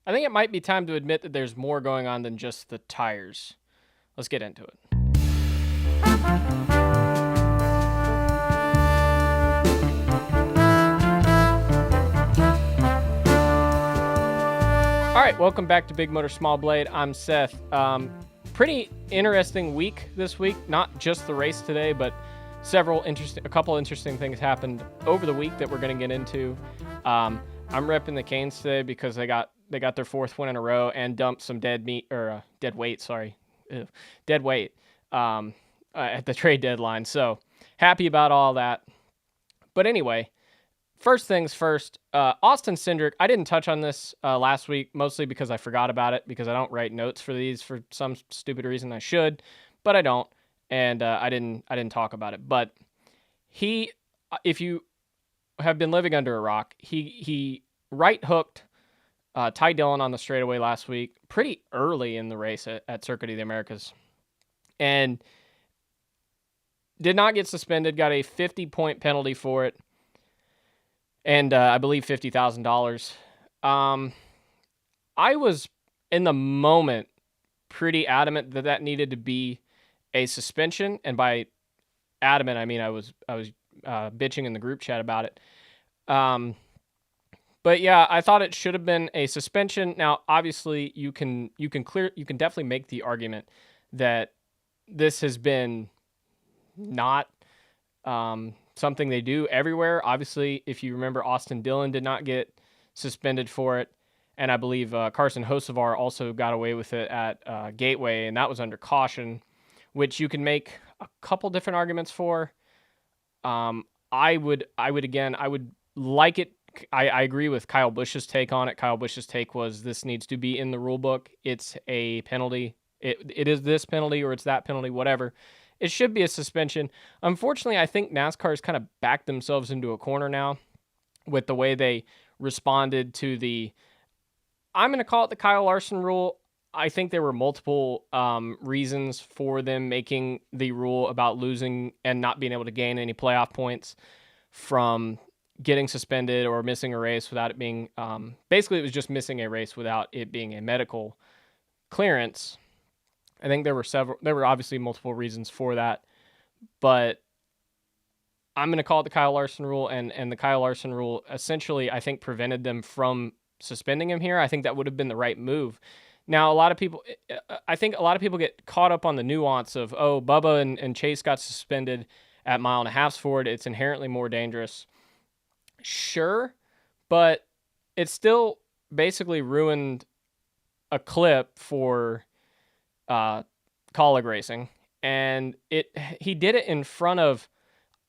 I think it might be time to admit that there's more going on than just the tires. Let's get into it. All right, welcome back to Big Motor Small Blade. I'm Seth. Pretty interesting week this week. Not just the race today, but a couple interesting things happened over the week that we're going to get into. I'm repping the Canes today because they got their fourth win in a row and dumped some dead weight at the trade deadline. So happy about all that. But anyway, first things first, Austin Cindric. I didn't touch on this last week, mostly because I forgot about it, because I don't write notes for these for some stupid reason. I should, but I don't, and I didn't talk about it. But he, if you have been living under a rock, he right hooked Ty Dillon on the straightaway last week, pretty early in the race at Circuit of the Americas, and did not get suspended. Got a 50-point penalty for it. And I believe $50,000. I was, in the moment, pretty adamant that needed to be a suspension. And by adamant, I mean I was bitching in the group chat about it. But yeah, I thought it should have been a suspension. Now, obviously, you can definitely make the argument that this has been not something they do everywhere. Obviously, if you remember, Austin Dillon did not get suspended for it. And I believe Carson Hocevar also got away with it at Gateway, and that was under caution, which you can make a couple different arguments for. I would like it. I agree with Kyle Busch's take on it. Kyle Busch's take was this needs to be in the rule book. It's a penalty. It is this penalty or it's that penalty, whatever. It should be a suspension. Unfortunately, I think NASCAR has kind of backed themselves into a corner now with the way they responded to I'm going to call it the Kyle Larson rule. I think there were multiple reasons for them making the rule about losing and not being able to gain any playoff points from getting suspended or missing a race without it being, basically it was just missing a race without it being a medical clearance. I think there were obviously multiple reasons for that, but I'm going to call it the Kyle Larson rule, and the Kyle Larson rule essentially, I think, prevented them from suspending him here. I think that would have been the right move. Now, I think a lot of people get caught up on the nuance of, oh, Bubba and Chase got suspended at 1.5 miles for it. It's inherently more dangerous. Sure, but it still basically ruined a clip for Colleague Racing, and he did it in front of,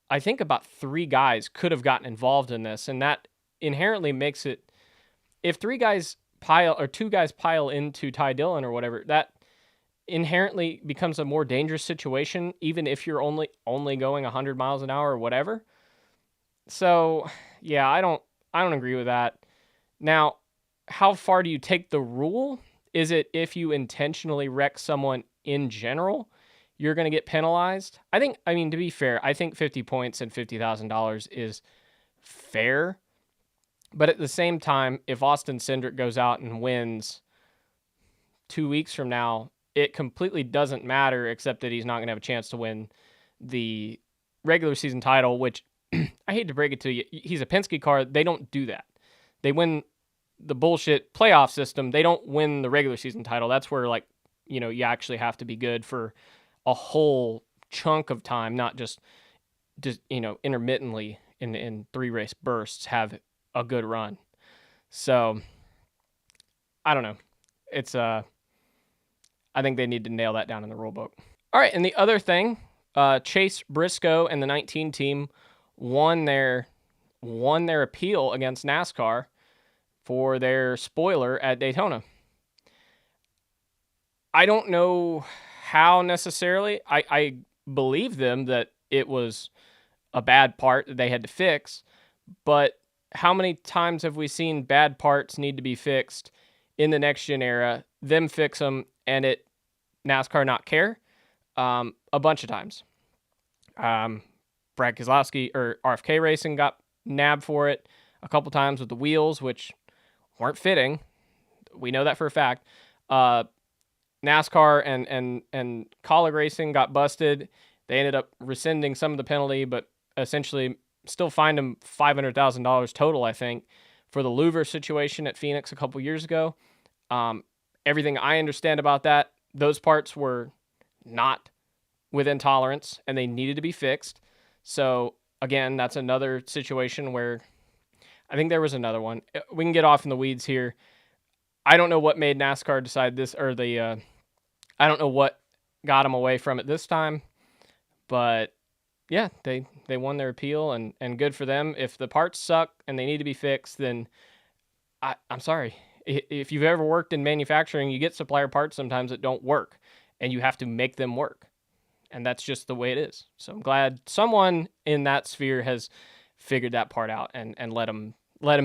I think, about 3 guys could have gotten involved in this, and that inherently makes it, if 2 guys pile into Ty Dillon or whatever, that inherently becomes a more dangerous situation, even if you're only going 100 miles an hour or whatever. So yeah, I don't agree with that. Now, how far do you take the rule? Is it if you intentionally wreck someone in general, you're going to get penalized? To be fair, I think 50 points and $50,000 is fair. But at the same time, if Austin Cindric goes out and wins 2 weeks from now, it completely doesn't matter, except that he's not going to have a chance to win the regular season title, which I hate to break it to you. He's a Penske car. They don't do that. They win the bullshit playoff system. They don't win the regular season title. That's where, you actually have to be good for a whole chunk of time, not just intermittently in 3 race bursts have a good run. So I don't know. It's I think they need to nail that down in the rule book. All right, and the other thing, Chase Briscoe and the 19 team won their appeal against NASCAR for their spoiler at Daytona. I don't know how necessarily. I believe them that it was a bad part that they had to fix, but how many times have we seen bad parts need to be fixed in the next gen era, them fix them, and NASCAR not care? A bunch of times. Brad Keselowski or RFK Racing got nabbed for it a couple times with the wheels, which weren't fitting. We know that for a fact. Uh, NASCAR and Colleague Racing got busted. They ended up rescinding some of the penalty, but essentially still fined him $500,000 total, I think, for the louver situation at Phoenix a couple years ago. Everything I understand about that, those parts were not within tolerance and they needed to be fixed. So again, that's another situation where I think there was another one. We can get off in the weeds here. I don't know what made NASCAR decide this, or I don't know what got them away from it this time, but yeah, they won their appeal, and good for them. If the parts suck and they need to be fixed, then I'm sorry. If you've ever worked in manufacturing, you get supplier parts sometimes that don't work, and you have to make them work. And that's just the way it is. So I'm glad someone in that sphere has figured that part out and let them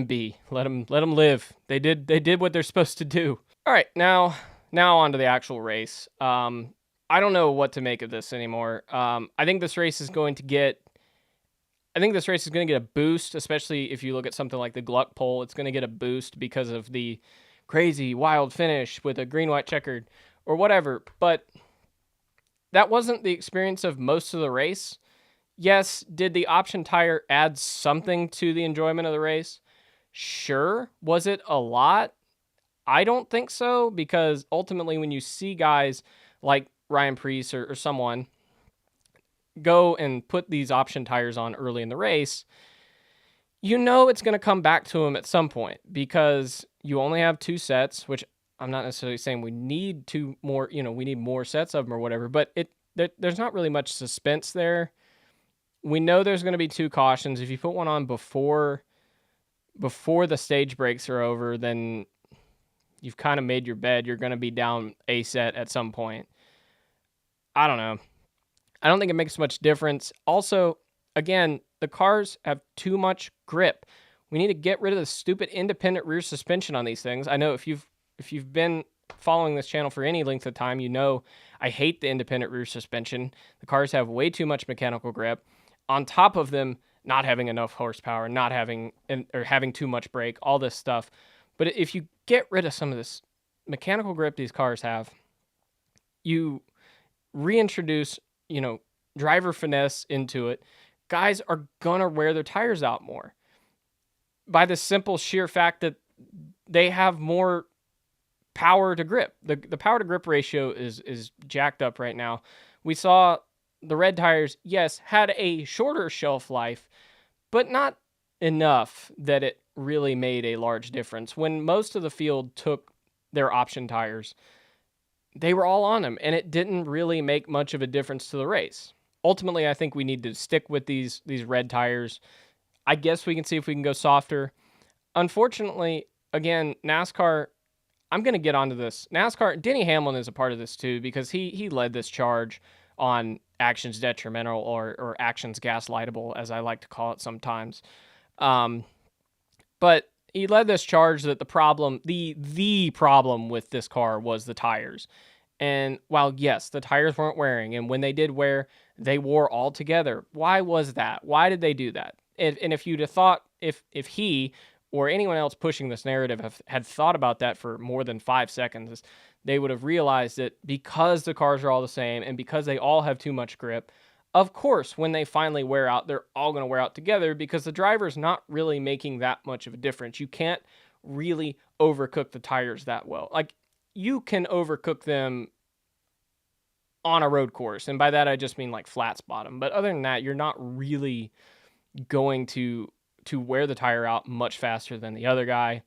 be. Let them live. They did what they're supposed to do. All right, now on to the actual race. I don't know what to make of this anymore. I think this race is going to get a boost, especially if you look at something like the Gluck poll. It's going to get a boost because of the crazy wild finish with a green-white checkered or whatever. But that wasn't the experience of most of the race. Yes, did the option tire add something to the enjoyment of the race? Sure. Was it a lot? I don't think so, because ultimately when you see guys like Ryan Preece or someone go and put these option tires on early in the race, you know it's going to come back to them at some point, because you only have 2 sets, which I'm not necessarily saying we need we need more sets of them or whatever, but there's not really much suspense there. We know there's going to be 2 cautions. If you put one on before the stage breaks are over, then you've kind of made your bed. You're going to be down a set at some point. I don't know. I don't think it makes much difference. Also, again, the cars have too much grip. We need to get rid of the stupid independent rear suspension on these things. I know if you've been following this channel for any length of time, you know I hate the independent rear suspension. The cars have way too much mechanical grip. On top of them not having enough horsepower, or having too much brake, all this stuff. But if you get rid of some of this mechanical grip these cars have, you reintroduce, driver finesse into it. Guys are gonna wear their tires out more by the simple sheer fact that they have more power to grip. The power to grip ratio is jacked up right now. We saw the red tires, yes, had a shorter shelf life, but not enough that it really made a large difference. When most of the field took their option tires, they were all on them, and it didn't really make much of a difference to the race. Ultimately, I think we need to stick with these red tires. I guess we can see if we can go softer. Unfortunately, again, NASCAR, I'm going to get onto this. NASCAR, Denny Hamlin is a part of this too, because he led this charge on actions detrimental or actions gaslightable, as I like to call it sometimes. But he led this charge that the problem with this car was the tires. And while, yes, the tires weren't wearing, and when they did wear, they wore all together. Why was that? Why did they do that? And if you'd have thought, if he or anyone else pushing this narrative had thought about that for more than 5 seconds, they would have realized that because the cars are all the same and because they all have too much grip, of course, when they finally wear out, they're all going to wear out together, because the driver's not really making that much of a difference. You can't really overcook the tires that well. Like, you can overcook them on a road course, and by that I just mean like flats bottom. But other than that, you're not really going to wear the tire out much faster than the other guy.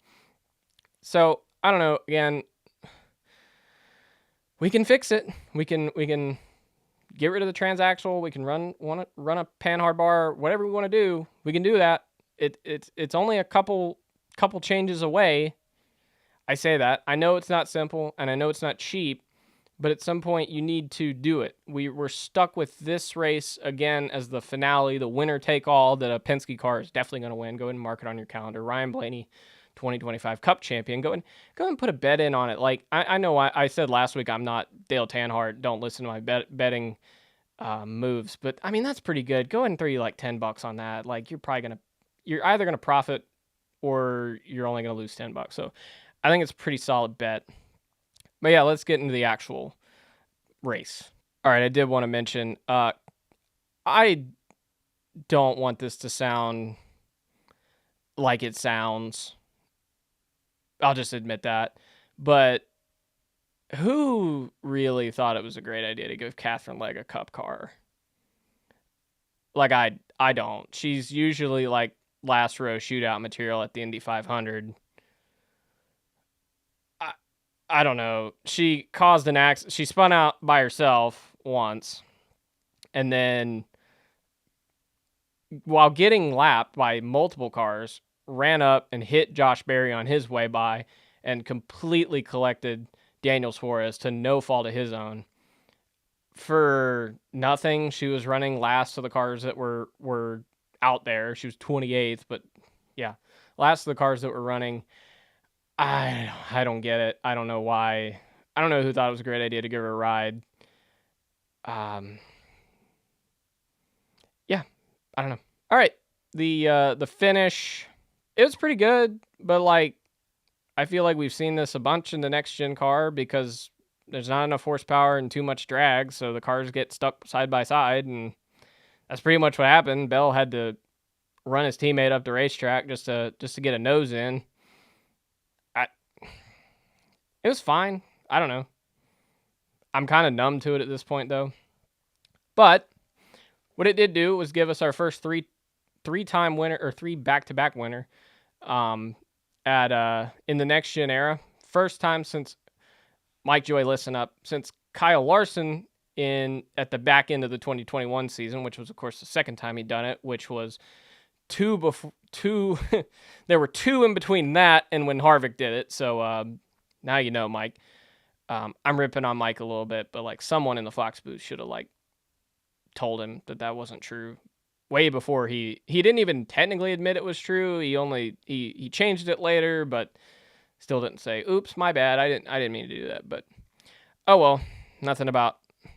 So, I don't know. Again, we can fix it. We can get rid of the transaxle. We can run a panhard bar, whatever we want to do. We can do that. It's only a couple changes away. I say that. I know it's not simple, and I know it's not cheap, but at some point you need to do it. We're stuck with this race again as the finale, the winner take all that a Penske car is definitely going to win. Go ahead and mark it on your calendar. Ryan Blaney, 2025 Cup champion. Go and put a bet in on it. Like, I know I said last week I'm not Dale Earnhardt. Don't listen to my betting moves, but I mean, that's pretty good. Go ahead and throw you like $10 on that. Like, you're either gonna profit or you're only gonna lose $10. So I think it's a pretty solid bet. But yeah, let's get into the actual race. All right, I did want to mention, I don't want this to sound like it sounds. I'll just admit that. But who really thought it was a great idea to give Catherine Legg a cup car? Like, I don't. She's usually like last row shootout material at the Indy 500. I don't know. She caused an accident. She spun out by herself once, and then while getting lapped by multiple cars, ran up and hit Josh Berry on his way by and completely collected Daniel Suarez to no fault of his own. For nothing, she was running last of the cars that were out there. She was 28th, but yeah, last of the cars that were running. I don't get it. I don't know why. I don't know who thought it was a great idea to give her a ride. Yeah, I don't know. All right, the finish, it was pretty good, but like I feel like we've seen this a bunch in the next gen car because there's not enough horsepower and too much drag, so the cars get stuck side by side, and that's pretty much what happened. Bell had to run his teammate up the racetrack just to get a nose in. It was fine. I don't know. I'm kind of numb to it at this point, though. But what it did do was give us our first three-time winner, or three back-to-back winner, in the next gen era. First time since Mike Joy, listen up, since Kyle Larson at the back end of the 2021 season, which was of course the second time he'd done it, which was two. There were two in between that and when Harvick did it. So now you know, Mike. I'm ripping on Mike a little bit, but like someone in the Fox booth should have like told him that wasn't true way before he didn't even technically admit it was true. He changed it later, but still didn't say, "Oops, my bad. I didn't mean to do that." But oh well,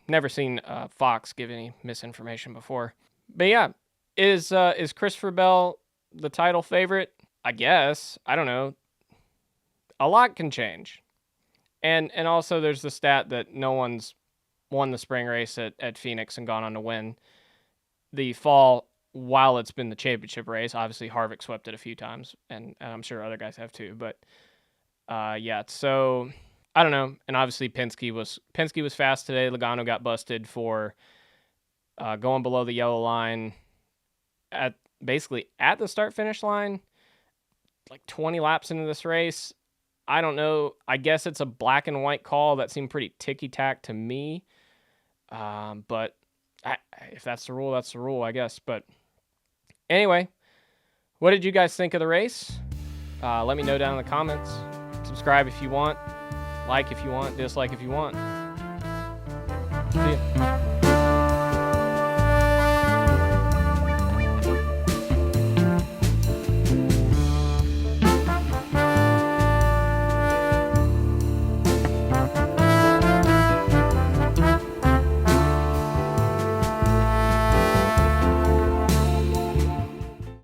never seen Fox give any misinformation before. But yeah, is Christopher Bell the title favorite? I guess. I don't know. A lot can change. And also there's the stat that no one's won the spring race at Phoenix and gone on to win the fall while it's been the championship race. Obviously Harvick swept it a few times, and I'm sure other guys have too. But yeah, so I don't know. And obviously Penske was fast today. Logano got busted for going below the yellow line at the start finish line, like 20 laps into this race. I don't know. I guess it's a black and white call that seemed pretty ticky-tack to me. But if that's the rule, that's the rule, I guess. But anyway, what did you guys think of the race? Let me know down in the comments. Subscribe if you want. Like if you want. Dislike if you want. See ya.